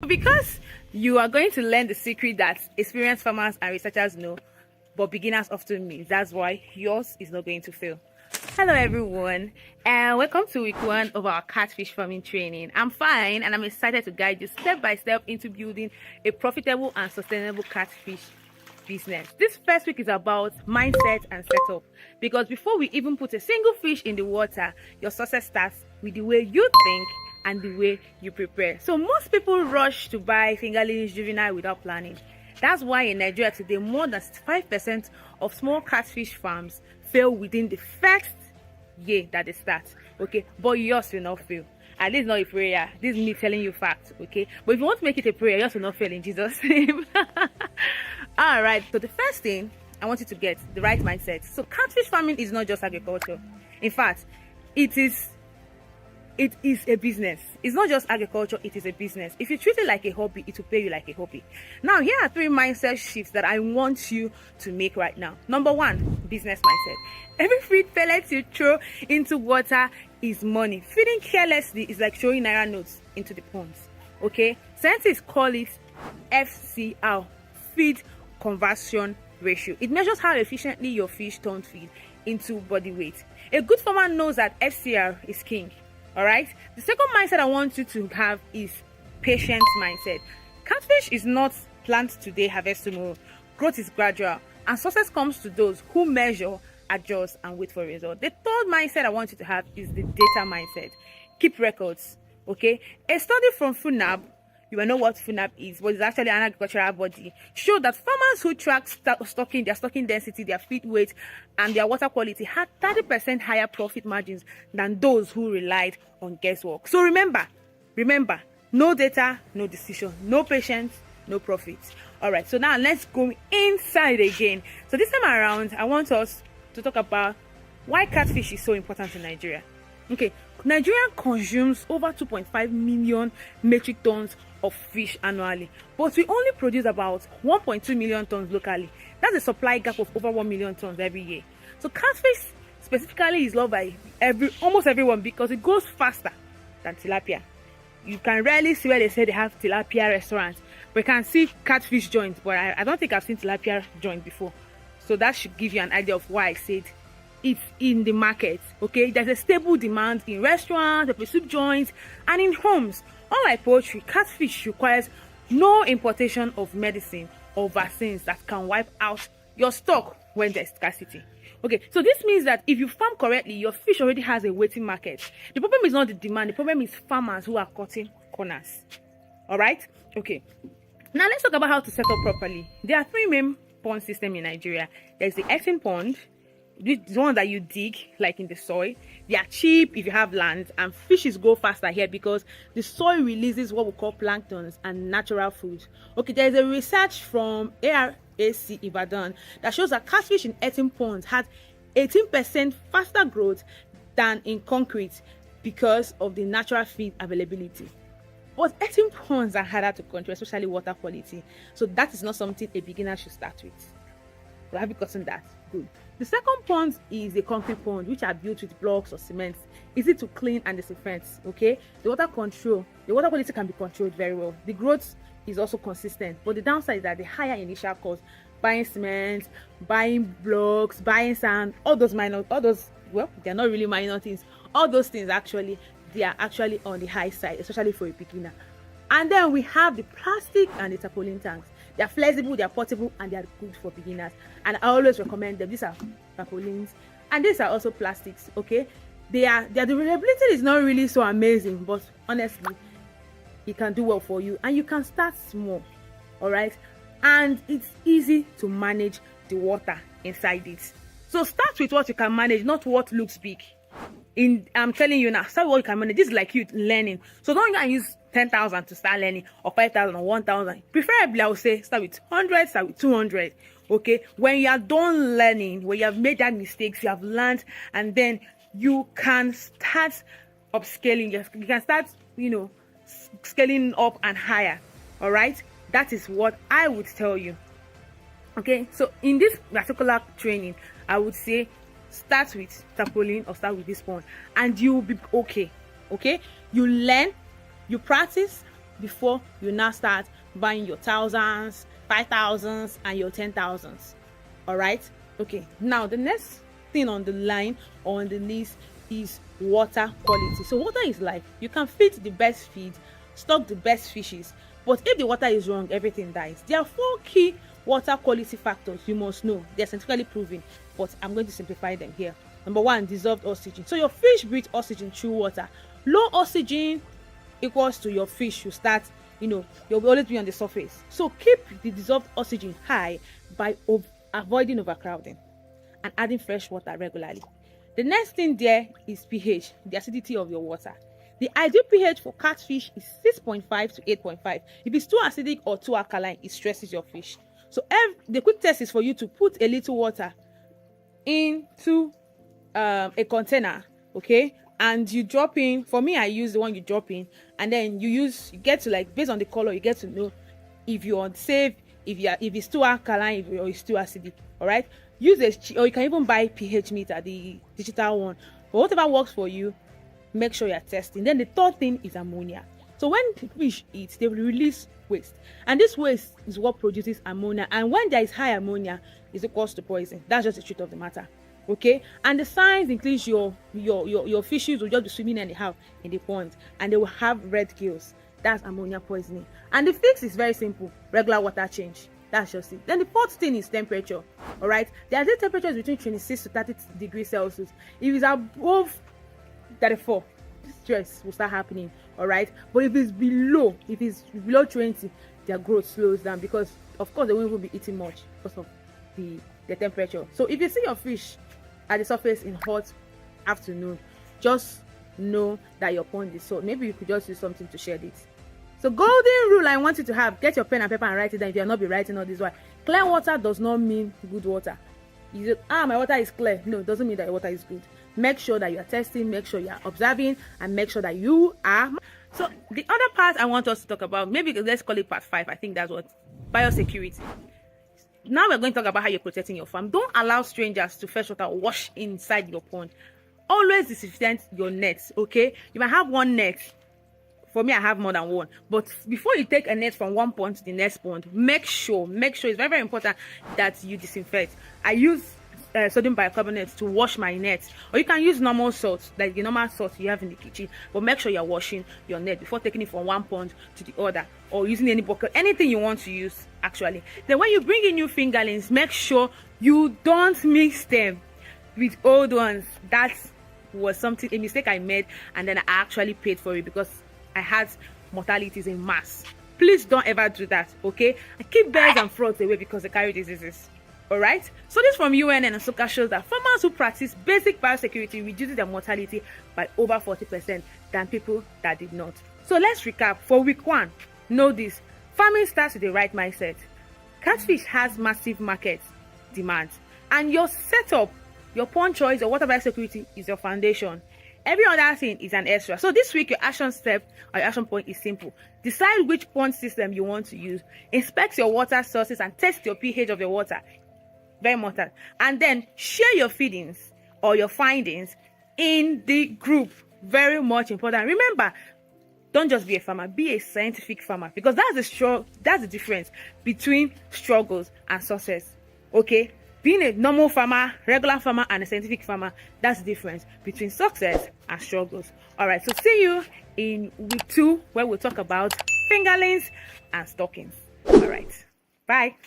Because you are going to learn the secret that experienced farmers and researchers know, but beginners often miss. That's why yours is not going to fail. Hello everyone, and welcome to week 1 of our catfish farming training. I'm fine, and I'm excited to guide you step by step into building a profitable and sustainable catfish business. This first week is about mindset and setup, because before we even put a single fish in the water, your success starts with the way you think and the way you prepare. So most people rush to buy fingerlings juvenile without planning. That's why in Nigeria today, more than 5% of small catfish farms fail within the first year that they start. Okay, but yours will not fail. And this is not a prayer, this is me telling you facts. Okay, but if you want to make it a prayer, yours will not fail in Jesus' name. All right, so the first thing I want you to get the right mindset. So catfish farming is not just agriculture. In fact, it is a business. It's not just agriculture, it is a business. If you treat it like a hobby, it will pay you like a hobby. Now, here are 3 mindset shifts that I want you to make right now. Number 1, business mindset. Every feed pellet you throw into water is money. Feeding carelessly is like throwing naira notes into the ponds. Okay? Scientists call it FCR, feed conversion ratio. It measures how efficiently your fish turn feed into body weight. A good farmer knows that FCR is king. All right, the second mindset I want you to have is patient mindset. Catfish is not plant today, harvest tomorrow. Growth is gradual, and success comes to those who measure, adjust, and wait for results. The third mindset I want you to have is the data mindset. Keep records. Okay, a study from FUNAB, you will know what FUNAB is, but it's actually an agricultural body, showed that farmers who track stocking, their stocking density, their feed weight, and their water quality had 30% higher profit margins than those who relied on guesswork. So remember, no data, no decision, no patience, no profit. All right, so now let's go inside again. So this time around, I want us to talk about why catfish is so important in Nigeria. Okay, Nigeria consumes over 2.5 million metric tons of fish annually, but we only produce about 1.2 million tons locally. That's a supply gap of over 1 million tons every year. So catfish specifically is loved by almost everyone because it goes faster than tilapia. You can rarely see where they say they have tilapia restaurants. We can see catfish joints, but I don't think I've seen tilapia joint before. So that should give you an idea of why I said it's in the market. Okay, there's a stable demand in restaurants, pepper soup joints, and in homes. Unlike poultry, catfish requires no importation of medicine or vaccines that can wipe out your stock when there's scarcity. Okay, so this means that if you farm correctly, your fish already has a waiting market. The problem is not the demand, the problem is farmers who are cutting corners. All right, okay, now let's talk about how to set up properly. There are 3 main pond systems in Nigeria. There's the earthen pond, the one that you dig like in the soil. They are cheap if you have land, and fishes go faster here because the soil releases what we call planktons and natural food. Okay, there is a research from ARAC Ibadan that shows that catfish in earthen ponds had 18% faster growth than in concrete because of the natural feed availability. But earthen ponds are harder to control, especially water quality, so that is not something a beginner should start with. Well, have you gotten that? Good. The second pond is a concrete pond, which are built with blocks or cement, easy to clean and disinfect. Okay, the water quality can be controlled very well. The growth is also consistent, but the downside is that the higher initial cost, buying cement, buying blocks, buying sand, well, they're not really minor things. All those things they are actually on the high side, especially for a beginner. And then we have the plastic and the tarpaulin tanks. They are flexible, they are portable, and they are good for beginners. And I always recommend them. These are tarpaulins, and these are also plastics. Okay, their durability is not really so amazing, but honestly, it can do well for you, and you can start small. All right, and it's easy to manage the water inside it. So start with what you can manage, not what looks big. I'm telling you now, start with what you can manage. This is like you learning. So don't go and use 10,000 to start learning, or 5,000 or 1,000. Preferably, I would say start with 100, start with 200. Okay, when you are done learning, when you have made that mistakes, you have learned, and then you can start upscaling. You can start, scaling up and higher. All right, that is what I would tell you. Okay, so in this particular training, I would say start with tarpaulin or start with this one, and you will be okay. You learn, you practice, before you now start buying your thousands, 5,000s, and your 10,000s. All right. Okay. Now the next thing on the line or on the list is water quality. So water is life. You can feed the best feed, stock the best fishes, but if the water is wrong, everything dies. There are 4 key water quality factors you must know. They're scientifically proven, but I'm going to simplify them here. Number 1, dissolved oxygen. So your fish breathe oxygen through water. Low oxygen equals to your fish will start, you'll always be on the surface. So keep the dissolved oxygen high by avoiding overcrowding and adding fresh water regularly. The next thing there is pH, the acidity of your water. The ideal pH for catfish is 6.5 to 8.5. If it's too acidic or too alkaline, it stresses your fish. So the quick test is for you to put a little water into a container, okay, and you drop in. For me, I use the one you drop in, and then you get to, like, based on the color, you get to know if you're unsafe, if it's too alkaline, or it's too acidic. All right, use or you can even buy pH meter, the digital one, but whatever works for you, make sure you're testing. Then the third thing is ammonia. So when fish eat, they will release waste, and this waste is what produces ammonia, and when there is high ammonia, it's equals to poison. That's just the truth of the matter. Okay, and the signs include your fishes will just be swimming anyhow in the pond, and they will have red gills. That's ammonia poisoning. And the fix is very simple: regular water change. That's just it. Then the fourth thing is temperature. All right, the ideal temperature is between 26 to 30 degrees Celsius. If it's above 34, stress will start happening. All right, but if it's below 20, their growth slows down, because of course they won't even be eating much because of the temperature. So if you see your fish at the surface in hot afternoon, just know that your pond is salt. Maybe you could just use something to shed it. So golden rule I want you to have: get your pen and paper and write it down if you're not be writing all this while. Clear water does not mean good water. You say, my water is clear. No, it doesn't mean that your water is good. Make sure that you are testing, make sure you are observing, and make sure that you are. So the other part I want us to talk about, maybe let's call it part 5. I think that's what biosecurity. Now we're going to talk about how you're protecting your farm. Don't allow strangers to fetch water wash inside your pond. Always disinfect your nets, okay? You might have one net. For me, I have more than one. But before you take a net from one pond to the next pond, make sure it's very, very important that you disinfect. I use sodium bicarbonate to wash my net, or you can use normal salt, like the normal salt you have in the kitchen, but make sure you're washing your net before taking it from one pond to the other, or using any bucket, anything you want to use actually. Then when you bring in new fingerlings, make sure you don't mix them with old ones. That was a mistake I made, and then I actually paid for it because I had mortalities in mass. Please don't ever do that, okay? And keep birds and frogs away because they carry diseases. All right, so this from UNN and Soka shows that farmers who practice basic biosecurity reduces their mortality by over 40% than people that did not. So let's recap. For week 1, know this: farming starts with the right mindset. Catfish has massive market demand, and your setup, your pond choice, or water biosecurity is your foundation. Every other thing is an extra. So this week, your action step or your action point is simple: decide which pond system you want to use, inspect your water sources, and test your pH of your water. Very important. And then share your feedings or your findings in the group. Very much important. Remember, don't just be a farmer, be a scientific farmer, because that's the difference between struggles and success. Okay, being a normal farmer, regular farmer, and a scientific farmer, that's the difference between success and struggles. All right, so see you in week 2, where we'll talk about fingerlings and stockings. All right, bye.